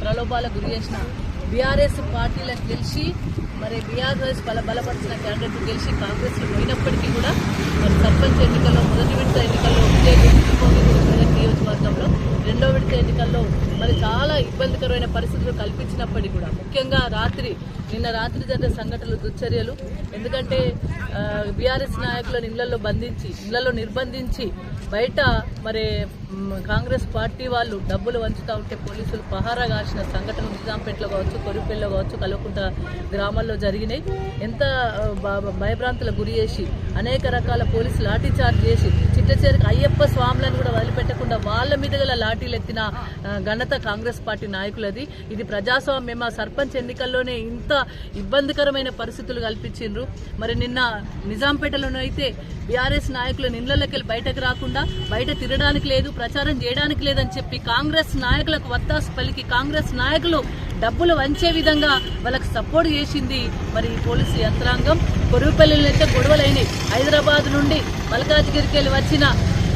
ప్రలోభాలకు గురి చేసిన బీఆర్ఎస్ పార్టీలకు గెలిచి మరి బీఆర్ఎస్ బలపరిచిన క్యాండిడేట్ గెలిచి కాంగ్రెస్లో పోయినప్పటికీ కూడా మరి సర్పంచ్ ఎన్నికల్లో మొదటి విడత ఎన్నికల్లో మెదక్ నియోజకవర్గంలో రెండో విడత ఎన్నికల్లో మరి చాలా ఇబ్బందికరమైన పరిస్థితులు కల్పించినప్పటికీ కూడా ముఖ్యంగా నిన్న రాత్రి జరిగిన సంఘటనలు దుశ్చర్యలు. ఎందుకంటే బీఆర్ఎస్ నాయకులను ఇళ్లలో నిర్బంధించి బయట మరి కాంగ్రెస్ పార్టీ వాళ్ళు డబ్బులు వంచుతూ ఉంటే పోలీసులు పహారా కాసిన సంఘటనలు నిజాంపేటలో కావచ్చు, కొరిపల్లిలో కావచ్చు, కల్వకుంట గ్రామాల్లో జరిగినాయి. ఎంత భయభ్రాంతులకు గురి చేసి అనేక రకాల పోలీసులు లాఠీ చార్జ్ చేసి చిట్టచేరికి అయ్యప్ప స్వాములను కూడా వదిలిపెట్టకుండా వాళ్ళ మీద గల లాఠీలు ఎత్తిన ఘనత కాంగ్రెస్ పార్టీ నాయకులది. ఇది ప్రజాస్వామ్యం. సర్పంచ్ ఎన్నికల్లోనే ఇంత ఇబ్బందికరమైన పరిస్థితులు కల్పించిండ్రు. మరి నిన్న నిజాంపేటలోనైతే బీఆర్ఎస్ నాయకులు ఇళ్లలోకి వెళ్ళి బయటకు రాకుండా బయట తిరగడానికి లేదు, ప్రచారం చేయడానికి లేదని చెప్పి కాంగ్రెస్ నాయకులకు వత్తాసు పలికి కాంగ్రెస్ నాయకులు డబ్బులు వంచే విధంగా వాళ్ళకి సపోర్ట్ చేసింది మరి పోలీసు యంత్రాంగం. కొరువుపల్లిలో అయితే గొడవలైనాయి. హైదరాబాద్ నుండి మల్కాజ్గిరికి వెళ్ళి వచ్చిన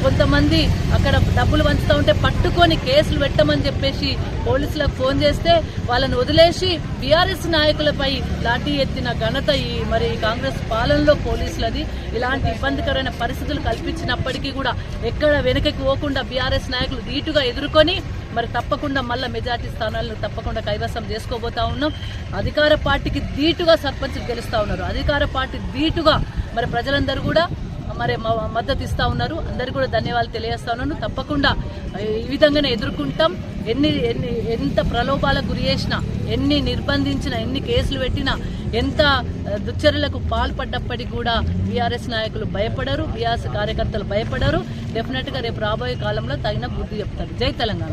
కొంతమంది అక్కడ డబ్బులు వంచుతూ ఉంటే పట్టుకొని కేసులు పెట్టమని చెప్పేసి పోలీసులకు ఫోన్ చేస్తే వాళ్ళని వదిలేసి బీఆర్ఎస్ నాయకులపై లాఠీ ఎత్తిన ఘనత మరి కాంగ్రెస్ పాలనలో పోలీసులది. ఇలాంటి ఇబ్బందికరమైన పరిస్థితులు కల్పించినప్పటికీ కూడా ఎక్కడ వెనుకకి పోకుండా బీఆర్ఎస్ నాయకులు ధీటుగా ఎదుర్కొని మరి తప్పకుండా మళ్ళీ మెజార్టీ స్థానాలను తప్పకుండా కైవసం చేసుకోబోతా ఉన్నాం. అధికార పార్టీకి ధీటుగా సర్పంచులు గెలుస్తూ ఉన్నారు. అధికార పార్టీ ధీటుగా మరి ప్రజలందరూ కూడా మరి మద్దతు ఇస్తూ ఉన్నారు. అందరికీ కూడా ధన్యవాదాలు తెలియజేస్తా ఉన్నాను. తప్పకుండా ఈ విధంగానే ఎదుర్కొంటాం. ఎంత ప్రలోభాలకు గురి చేసినా, ఎన్ని నిర్బంధించినా, ఎన్ని కేసులు పెట్టినా, ఎంత దుశ్చర్యలకు పాల్పడ్డప్పటికీ కూడా బీఆర్ఎస్ నాయకులు భయపడరు, బీఆర్ఎస్ కార్యకర్తలు భయపడరు. డెఫినెట్గా రేపు రాబోయే కాలంలో తగిన బుద్ధి చెప్తారు. జై తెలంగాణ.